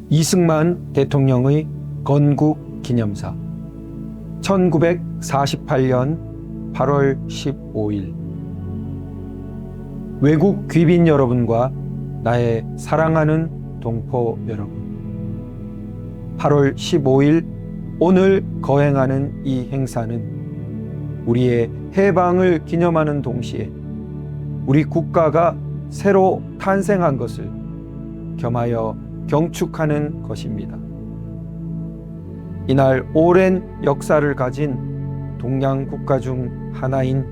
이승만 대통령의 건국 기념사 1948년 8월 15일 외국 귀빈 여러분과 나의 사랑하는 동포 여러분, 8월 15일 오늘 거행하는 이 행사는 우리의 해방을 기념하는 동시에 우리 국가가 새로 탄생한 것을 겸하여 경축하는 것입니다. 이날 오랜 역사를 가진 동양 국가 중 하나인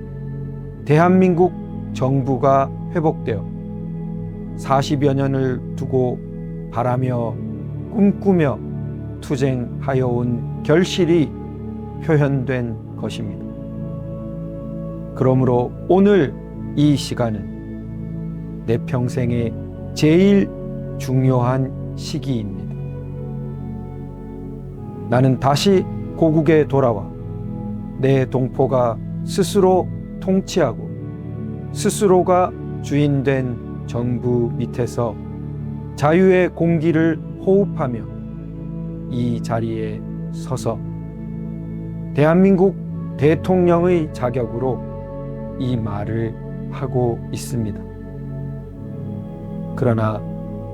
대한민국 정부가 회복되어 40여 년을 두고 바라며 꿈꾸며 투쟁하여 온 결실이 표현된 것입니다. 그러므로 오늘 이 시간은 내 평생의 제일 중요한 시기입니다. 나는 다시 고국에 돌아와 내 동포가 스스로 통치하고 스스로가 주인된 정부 밑에서 자유의 공기를 호흡하며 이 자리에 서서 대한민국 대통령의 자격으로 이 말을 하고 있습니다. 그러나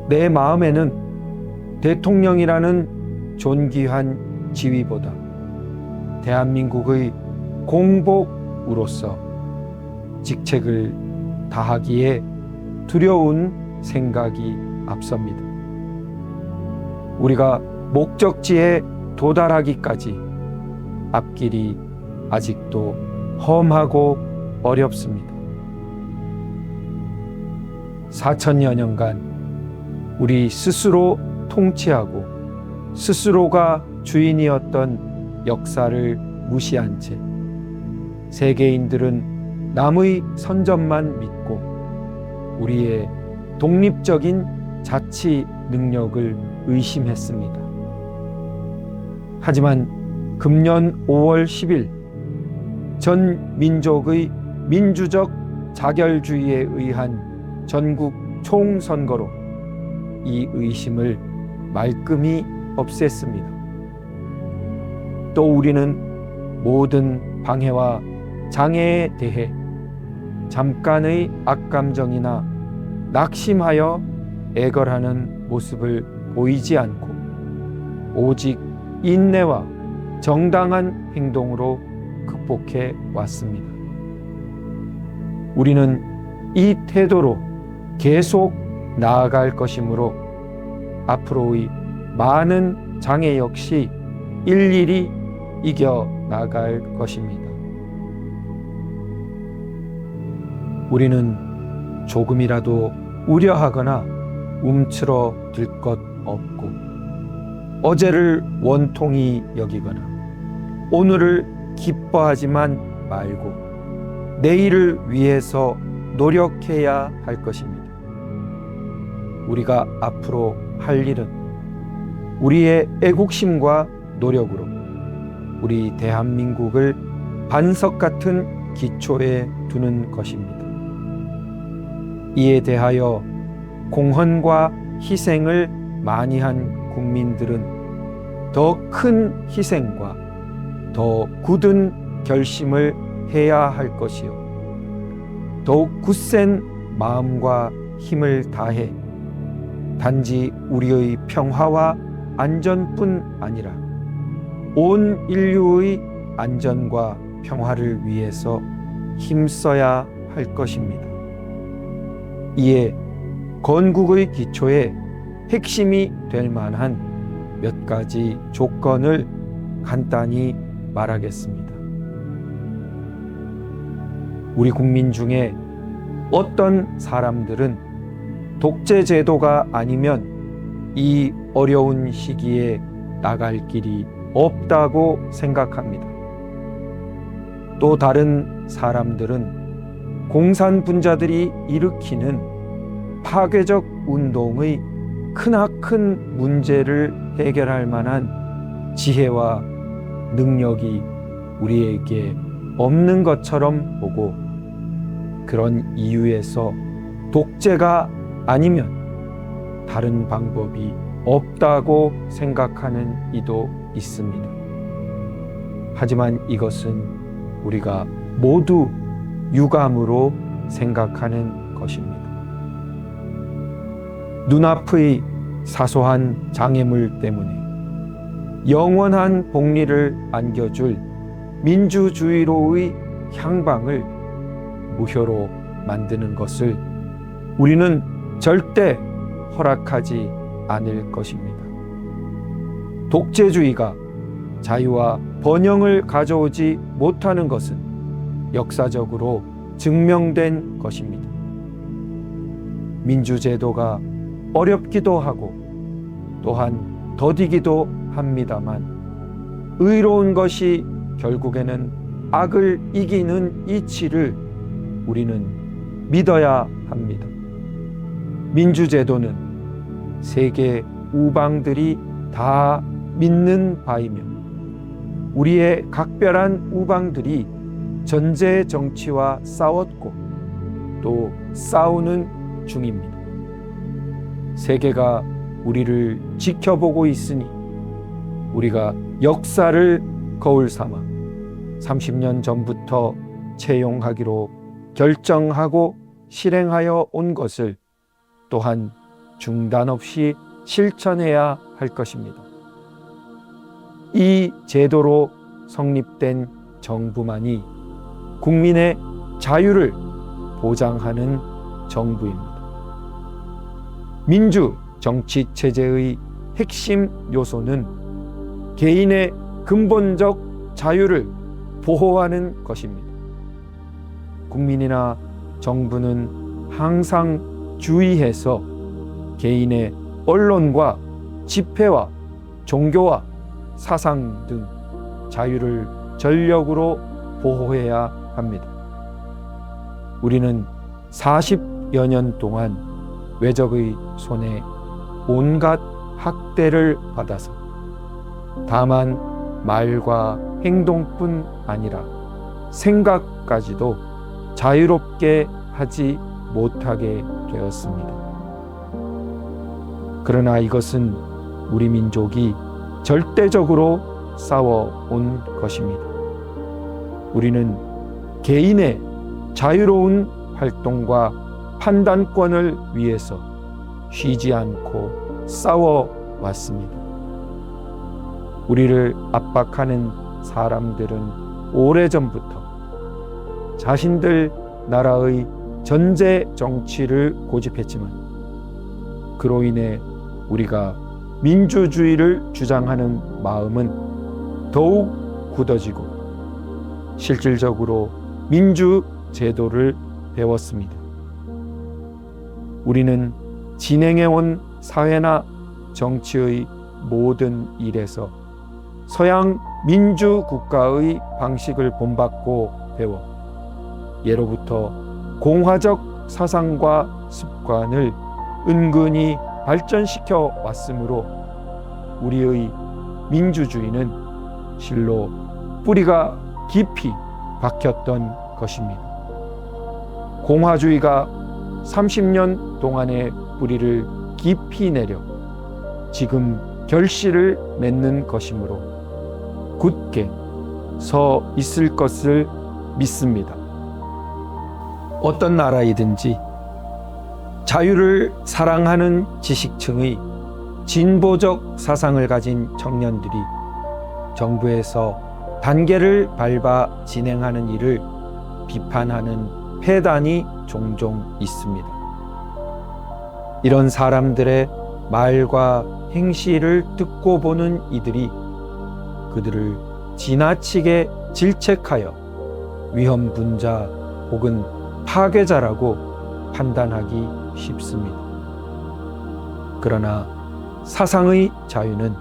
내 마음에는 대통령이라는 존귀한 지위보다 대한민국의 공복으로서 직책을 다하기에 두려운 생각이 앞섭니다. 우리가 목적지에 도달하기까지 앞길이 아직도 험하고 어렵습니다. 4천여 년간 우리 스스로 통치하고 스스로가 주인이었던 역사를 무시한 채 세계인들은 남의 선전만 믿고 우리의 독립적인 자치 능력을 의심했습니다. 하지만 금년 5월 10일 전 민족의 민주적 자결주의에 의한 전국 총선거로 이 의심을 말끔히 없앴습니다. 또 우리는 모든 방해와 장애에 대해 잠깐의 악감정이나 낙심하여 애걸하는 모습을 보이지 않고 오직 인내와 정당한 행동으로 극복해 왔습니다. 우리는 이 태도로 계속 나아갈 것이므로 앞으로의 많은 장애 역시 일일이 이겨 나갈 것입니다. 우리는 조금이라도 우려하거나 움츠러 들 것 없고 어제를 원통이 여기거나 오늘을 기뻐하지만 말고 내일을 위해서 노력해야 할 것입니다. 우리가 앞으로 할 일은 우리의 애국심과 노력으로 우리 대한민국을 반석 같은 기초에 두는 것입니다. 이에 대하여 공헌과 희생을 많이 한 국민들은 더 큰 희생과 더 굳은 결심을 해야 할 것이요 더욱 굳센 마음과 힘을 다해 단지 우리의 평화와 안전뿐 아니라 온 인류의 안전과 평화를 위해서 힘써야 할 것입니다. 이에 건국의 기초에 핵심이 될 만한 몇 가지 조건을 간단히 말하겠습니다. 우리 국민 중에 어떤 사람들은 독재 제도가 아니면 이 어려운 시기에 나갈 길이 없다고 생각합니다. 또 다른 사람들은 공산분자들이 일으키는 파괴적 운동의 크나큰 문제를 해결할 만한 지혜와 능력이 우리에게 없는 것처럼 보고 그런 이유에서 독재가 아니면 다른 방법이 없다고 생각하는 이도 있습니다. 하지만 이것은 우리가 모두 유감으로 생각하는 것입니다. 눈앞의 사소한 장애물 때문에 영원한 복리를 안겨줄 민주주의로의 향방을 무효로 만드는 것을 우리는 절대 허락하지 않을 것입니다. 독재주의가 자유와 번영을 가져오지 못하는 것은 역사적으로 증명된 것입니다. 민주제도가 어렵기도 하고 또한 더디기도 합니다만 의로운 것이 결국에는 악을 이기는 이치를 우리는 믿어야 합니다. 민주제도는 세계 우방들이 다 믿는 바이며 우리의 각별한 우방들이 전제 정치와 싸웠고 또 싸우는 중입니다. 세계가 우리를 지켜보고 있으니 우리가 역사를 거울 삼아 30년 전부터 채용하기로 결정하고 실행하여 온 것을 또한 중단 없이 실천해야 할 것입니다. 이 제도로 성립된 정부만이 국민의 자유를 보장하는 정부입니다. 민주 정치 체제의 핵심 요소는 개인의 근본적 자유를 보호하는 것입니다. 국민이나 정부는 항상 주의해서 개인의 언론과 집회와 종교와 사상 등 자유를 전력으로 보호해야 합니다. 우리는 40여 년 동안 외적의 손에 온갖 학대를 받아서 다만 말과 행동뿐 아니라 생각까지도 자유롭게 하지 못하게 되었습니다. 그러나 이것은 우리 민족이 절대적으로 싸워온 것입니다. 우리는 개인의 자유로운 활동과 판단권을 위해서 쉬지 않고 싸워왔습니다. 우리를 압박하는 사람들은 오래전부터 자신들 나라의 전제 정치를 고집했지만 그로 인해 우리가 민주주의를 주장하는 마음은 더욱 굳어지고 실질적으로 민주제도를 배웠습니다. 우리는 진행해온 사회나 정치의 모든 일에서 서양 민주국가의 방식을 본받고 배워 예로부터 공화적 사상과 습관을 은근히 발전시켜 왔으므로 우리의 민주주의는 실로 뿌리가 깊이 박혔던 것입니다. 공화주의가 30년 동안의 뿌리를 깊이 내려 지금 결실을 맺는 것이므로 굳게 서 있을 것을 믿습니다. 어떤 나라이든지 자유를 사랑하는 지식층의 진보적 사상을 가진 청년들이 정부에서 단계를 밟아 진행하는 일을 비판하는 폐단이 종종 있습니다. 이런 사람들의 말과 행실을 듣고 보는 이들이 그들을 지나치게 질책하여 위험분자 혹은 파괴자라고 판단하기 쉽습니다. 그러나 사상의 자유는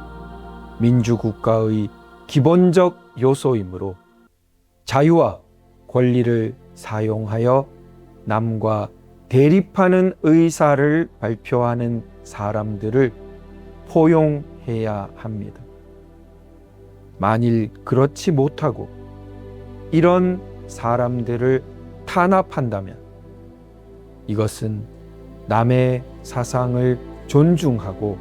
민주국가의 기본적 요소이므로 자유와 권리를 사용하여 남과 대립하는 의사를 발표하는 사람들을 포용해야 합니다. 만일 그렇지 못하고 이런 사람들을 탄압한다면 이것은 남의 사상을 존중하고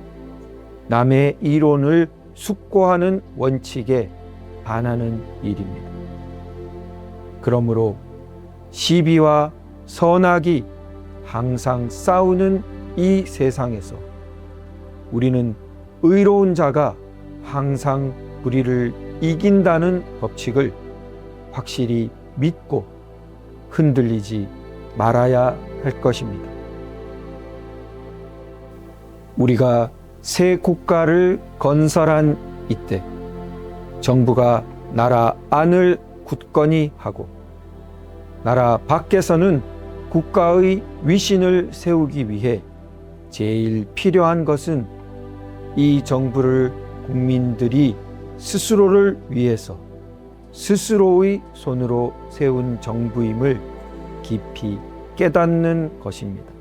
남의 이론을 숙고하는 원칙에 반하는 일입니다. 그러므로 시비와 선악이 항상 싸우는 이 세상에서 우리는 의로운 자가 항상 불의를 이긴다는 법칙을 확실히 믿고 흔들리지 말아야 할 것입니다. 우리가 새 국가를 건설한 이때 정부가 나라 안을 굳건히 하고 나라 밖에서는 국가의 위신을 세우기 위해 제일 필요한 것은 이 정부를 국민들이 스스로를 위해서 스스로의 손으로 세운 정부임을 깊이 깨닫는 것입니다.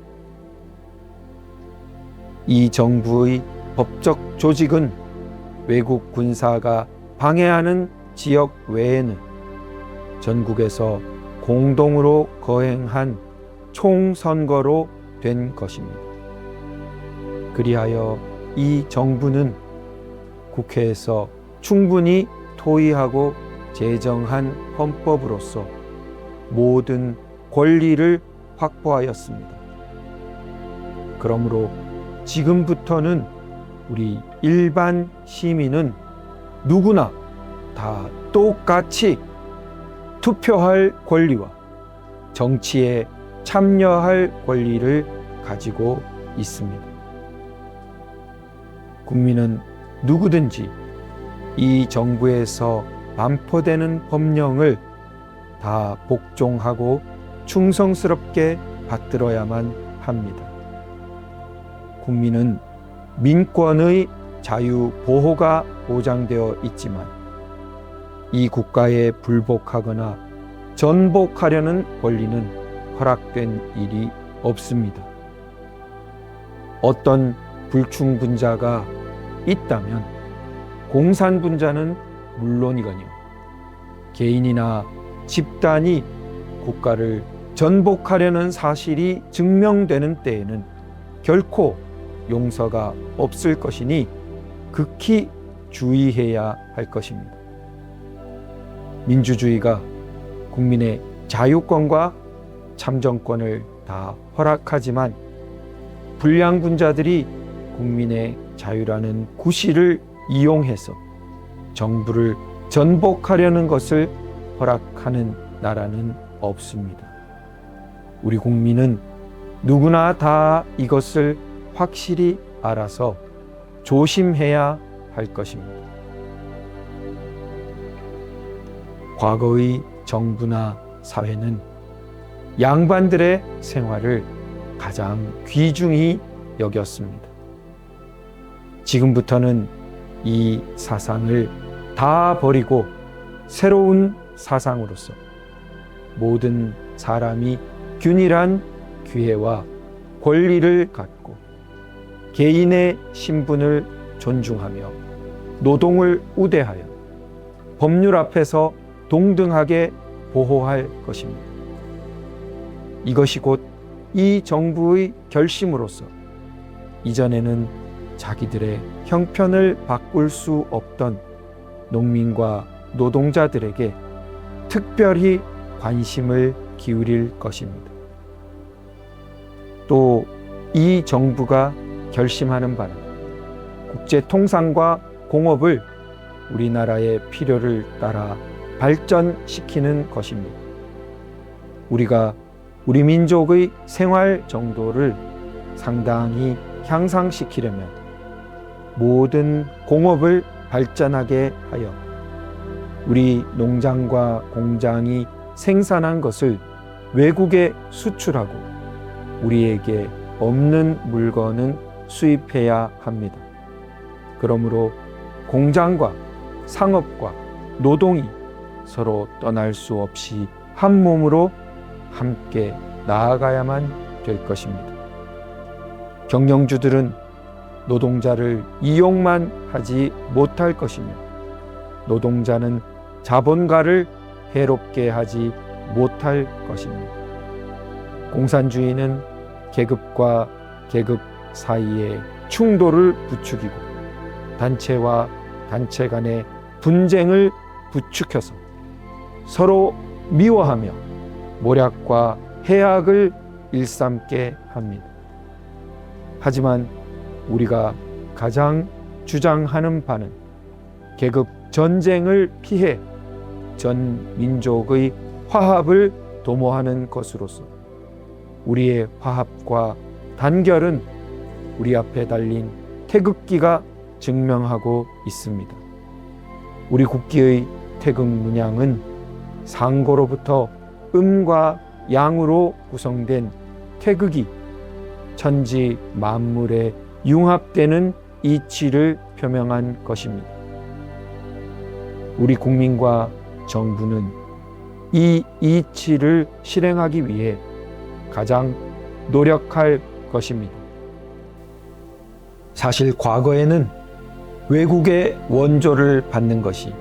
이 정부의 법적 조직은 외국 군사가 방해하는 지역 외에는 전국에서 공동으로 거행한 총선거로 된 것입니다. 그리하여 이 정부는 국회에서 충분히 토의하고 제정한 헌법으로서 모든 권리를 확보하였습니다. 그러므로 지금부터는 우리 일반 시민은 누구나 다 똑같이 투표할 권리와 정치에 참여할 권리를 가지고 있습니다. 국민은 누구든지 이 정부에서 반포되는 법령을 다 복종하고 충성스럽게 받들어야만 합니다. 국민은 민권의 자유 보호가 보장되어 있지만 이 국가에 불복하거나 전복하려는 권리는 허락된 일이 없습니다. 어떤 불충분자가 있다면 공산분자는 물론이거니와 개인이나 집단이 국가를 전복하려는 사실이 증명되는 때에는 결코 용서가 없을 것이니 극히 주의해야 할 것입니다. 민주주의가 국민의 자유권과 참정권을 다 허락하지만 불량분자들이 국민의 자유라는 구실을 이용해서 정부를 전복하려는 것을 허락하는 나라는 없습니다. 우리 국민은 누구나 다 이것을 확실히 알아서 조심해야 할 것입니다. 과거의 정부나 사회는 양반들의 생활을 가장 귀중히 여겼습니다. 지금부터는 이 사상을 다 버리고 새로운 사상으로서 모든 사람이 균일한 기회와 권리를 갖고 개인의 신분을 존중하며 노동을 우대하여 법률 앞에서 동등하게 보호할 것입니다. 이것이 곧 이 정부의 결심으로서 이전에는 자기들의 형편을 바꿀 수 없던 농민과 노동자들에게 특별히 관심을 기울일 것입니다. 또 이 정부가 결심하는 바는 국제 통상과 공업을 우리나라의 필요를 따라 발전시키는 것입니다. 우리가 우리 민족의 생활 정도를 상당히 향상시키려면 모든 공업을 발전하게 하여 우리 농장과 공장이 생산한 것을 외국에 수출하고 우리에게 없는 물건은 수입해야 합니다. 그러므로 공장과 상업과 노동이 서로 떠날 수 없이 한 몸으로 함께 나아가야만 될 것입니다. 경영주들은 노동자를 이용만 하지 못할 것이며 노동자는 자본가를 해롭게 하지 못할 것입니다. 공산주의는 계급과 계급 사이에 충돌을 부추기고 단체와 단체 간의 분쟁을 부추겨서 서로 미워하며 모략과 해악을 일삼게 합니다. 하지만 우리가 가장 주장하는 바는 계급 전쟁을 피해 전 민족의 화합을 도모하는 것으로서 우리의 화합과 단결은 우리 앞에 달린 태극기가 증명하고 있습니다. 우리 국기의 태극 문양은 상고로부터 음과 양으로 구성된 태극이 천지 만물에 융합되는 이치를 표명한 것입니다. 우리 국민과 정부는 이 이치를 실행하기 위해 가장 노력할 것입니다. 사실 과거에는 외국의 원조를 받는 것이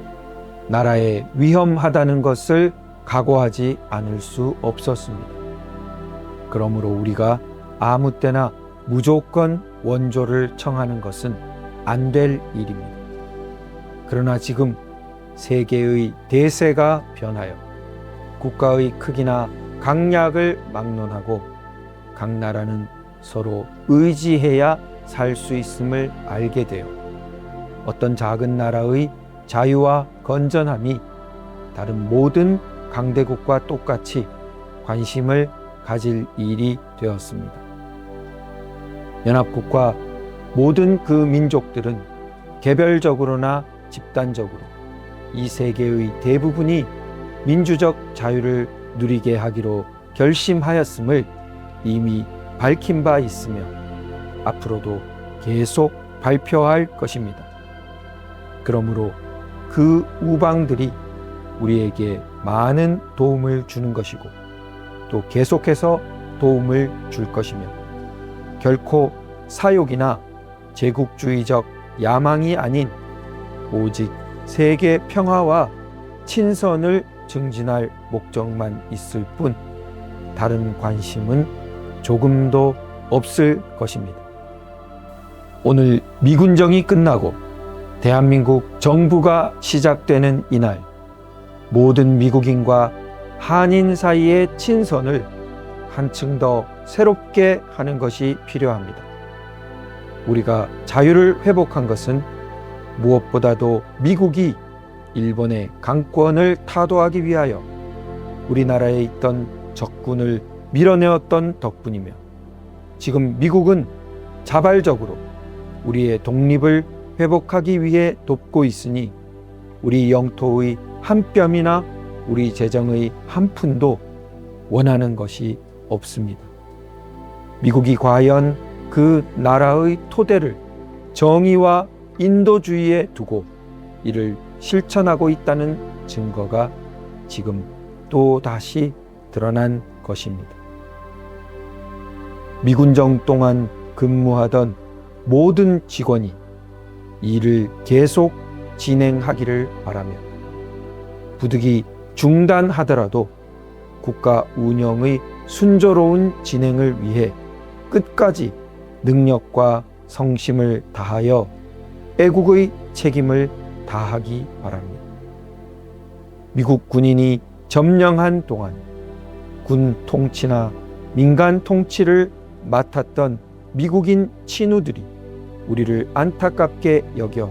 나라에 위험하다는 것을 각오하지 않을 수 없었습니다. 그러므로 우리가 아무 때나 무조건 원조를 청하는 것은 안 될 일입니다. 그러나 지금 세계의 대세가 변하여 국가의 크기나 강약을 막론하고 각 나라는 서로 의지해야 살 수 있음을 알게 되어 어떤 작은 나라의 자유와 건전함이 다른 모든 강대국과 똑같이 관심을 가질 일이 되었습니다. 연합국과 모든 그 민족들은 개별적으로나 집단적으로 이 세계의 대부분이 민주적 자유를 누리게 하기로 결심하였음을 이미 밝힌 바 있으며 앞으로도 계속 발표할 것입니다. 그러므로 그 우방들이 우리에게 많은 도움을 주는 것이고 또 계속해서 도움을 줄 것이며 결코 사욕이나 제국주의적 야망이 아닌 오직 세계 평화와 친선을 증진할 목적만 있을 뿐 다른 관심은 조금도 없을 것입니다. 오늘 미군정이 끝나고 대한민국 정부가 시작되는 이날 모든 미국인과 한인 사이의 친선을 한층 더 새롭게 하는 것이 필요합니다. 우리가 자유를 회복한 것은 무엇보다도 미국이 일본의 강권을 타도하기 위하여 우리나라에 있던 적군을 밀어내었던 덕분이며 지금 미국은 자발적으로 우리의 독립을 회복하기 위해 돕고 있으니 우리 영토의 한 뼘이나 우리 재정의 한 푼도 원하는 것이 없습니다. 미국이 과연 그 나라의 토대를 정의와 인도주의에 두고 이를 실천하고 있다는 증거가 지금 또 다시 드러난 것입니다. 미군정 동안 근무하던 모든 직원이 일을 계속 진행하기를 바라며 부득이 중단하더라도 국가 운영의 순조로운 진행을 위해 끝까지 능력과 성심을 다하여 애국의 책임을 다하기 바랍니다. 미국 군인이 점령한 동안 군 통치나 민간 통치를 맡았던 미국인 친우들이 우리를 안타깝게 여겨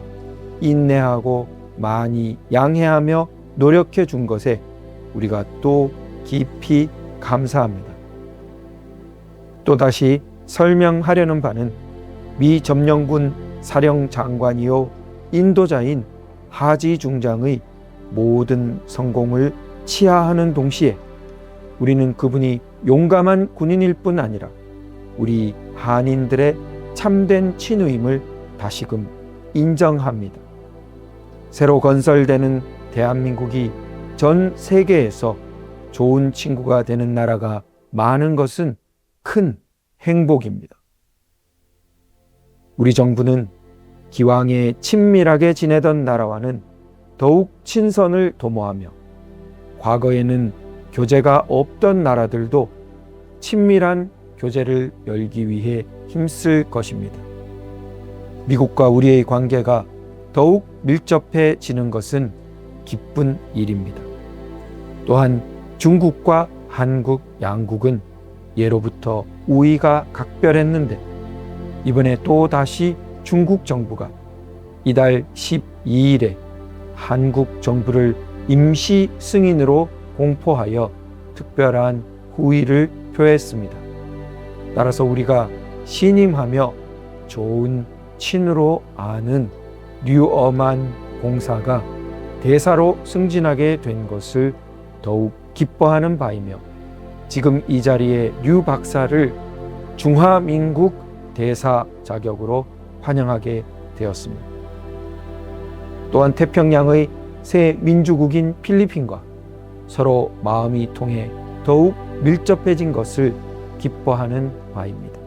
인내하고 많이 양해하며 노력해 준 것에 우리가 또 깊이 감사합니다. 또다시 설명하려는 바는 미 점령군 사령장관이요 인도자인 하지 중장의 모든 성공을 치하하는 동시에 우리는 그분이 용감한 군인일 뿐 아니라 우리 한인들의 참된 친우임을 다시금 인정합니다. 새로 건설되는 대한민국이 전 세계에서 좋은 친구가 되는 나라가 많은 것은 큰 행복입니다. 우리 정부는 기왕에 친밀하게 지내던 나라와는 더욱 친선을 도모하며 과거에는 교제가 없던 나라들도 친밀한 교제를 열기 위해 힘쓸 것입니다. 미국과 우리의 관계가 더욱 밀접해지는 것은 기쁜 일입니다. 또한 중국과 한국 양국은 예로부터 우위가 각별했는데 이번에 또 다시 중국 정부가 이달 12일에 한국 정부를 임시 승인으로 공포하여 특별한 후의를 표했습니다. 따라서 우리가 신임하며 좋은 친으로 아는 류엄한 공사가 대사로 승진하게 된 것을 더욱 기뻐하는 바이며 지금 이 자리에 류 박사를 중화민국 대사 자격으로 환영하게 되었습니다. 또한 태평양의 새 민주국인 필리핀과 서로 마음이 통해 더욱 밀접해진 것을 기뻐하는 바입니다.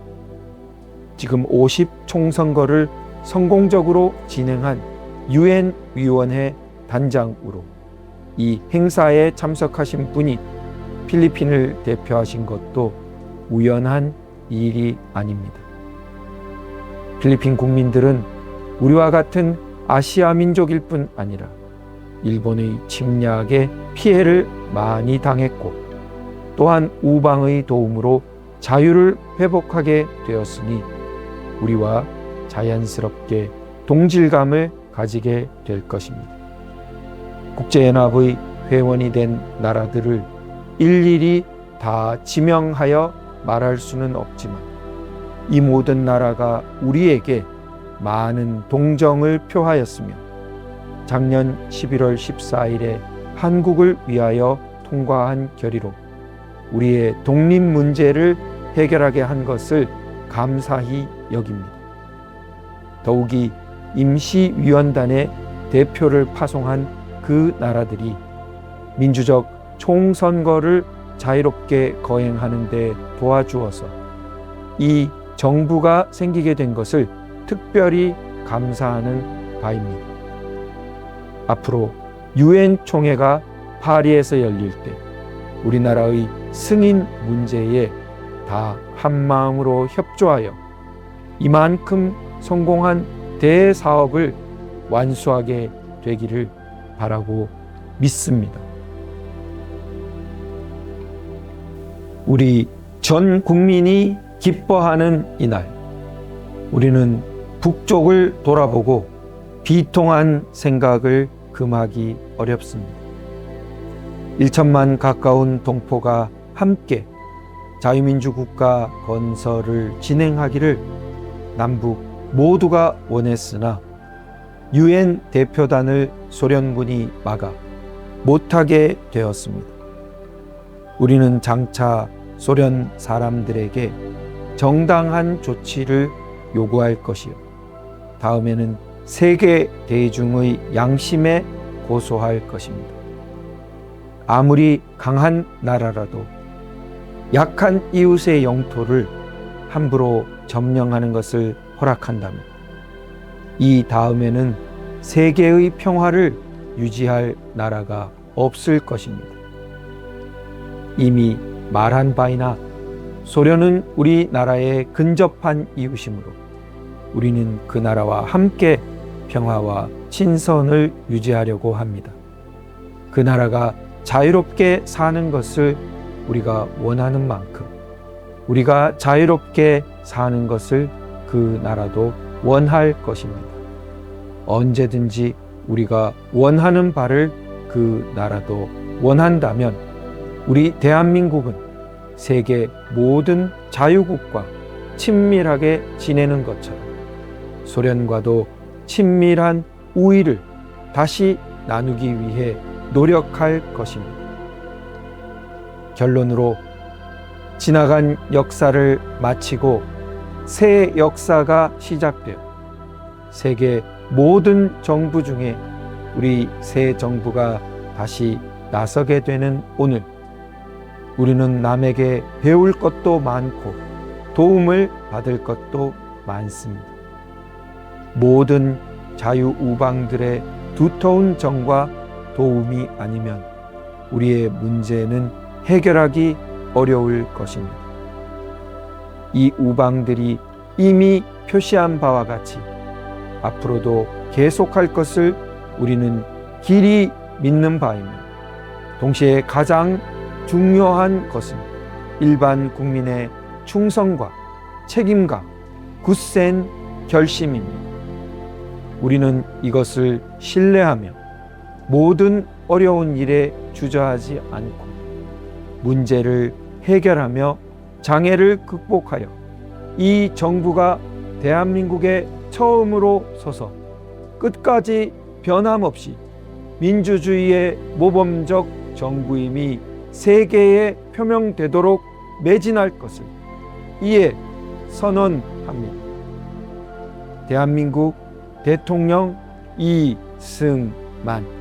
지금 50 총선거를 성공적으로 진행한 유엔 위원회 단장으로 이 행사에 참석하신 분이 필리핀을 대표하신 것도 우연한 일이 아닙니다. 필리핀 국민들은 우리와 같은 아시아 민족일 뿐 아니라 일본의 침략에 피해를 많이 당했고 또한 우방의 도움으로 자유를 회복하게 되었으니 우리와 자연스럽게 동질감을 가지게 될 것입니다. 국제연합의 회원이 된 나라들을 일일이 다 지명하여 말할 수는 없지만 이 모든 나라가 우리에게 많은 동정을 표하였으며 작년 11월 14일에 한국을 위하여 통과한 결의로 우리의 독립 문제를 해결하게 한 것을 감사히 여깁니다. 더욱이 임시위원단의 대표를 파송한 그 나라들이 민주적 총선거를 자유롭게 거행하는 데 도와주어서 이 정부가 생기게 된 것을 특별히 감사하는 바입니다. 앞으로 유엔 총회가 파리에서 열릴 때 우리나라의 승인 문제에 다 한마음으로 협조하여 이만큼 성공한 대사업을 완수하게 되기를 바라고 믿습니다. 우리 전 국민이 기뻐하는 이날, 우리는 북쪽을 돌아보고 비통한 생각을 금하기 어렵습니다. 1천만 가까운 동포가 함께 자유민주국가 건설을 진행하기를 남북 모두가 원했으나 유엔 대표단을 소련군이 막아 못하게 되었습니다. 우리는 장차 소련 사람들에게 정당한 조치를 요구할 것이요, 다음에는 세계 대중의 양심에 고소할 것입니다. 아무리 강한 나라라도 약한 이웃의 영토를 함부로 점령하는 것을 허락한다면 이 다음에는 세계의 평화를 유지할 나라가 없을 것입니다. 이미 말한 바이나 소련은 우리나라의 근접한 이웃이므로 우리는 그 나라와 함께 평화와 친선을 유지하려고 합니다. 그 나라가 자유롭게 사는 것을 우리가 원하는 만큼 우리가 자유롭게 사는 것을 그 나라도 원할 것입니다. 언제든지 우리가 원하는 바를 그 나라도 원한다면 우리 대한민국은 세계 모든 자유국과 친밀하게 지내는 것처럼 소련과도 친밀한 우위를 다시 나누기 위해 노력할 것입니다. 결론으로 지나간 역사를 마치고 새 역사가 시작되어 세계 모든 정부 중에 우리 새 정부가 다시 나서게 되는 오늘, 우리는 남에게 배울 것도 많고 도움을 받을 것도 많습니다. 모든 자유우방들의 두터운 정과 도움이 아니면 우리의 문제는 해결하기 어려울 것입니다. 이 우방들이 이미 표시한 바와 같이 앞으로도 계속할 것을 우리는 길이 믿는 바이며, 동시에 가장 중요한 것은 일반 국민의 충성과 책임감, 굳센 결심입니다. 우리는 이것을 신뢰하며 모든 어려운 일에 주저하지 않고 문제를 해결하며 장애를 극복하여 이 정부가 대한민국에 처음으로 서서 끝까지 변함없이 민주주의의 모범적 정부임이 세계에 표명되도록 매진할 것을 이에 선언합니다. 대한민국 대통령 이승만.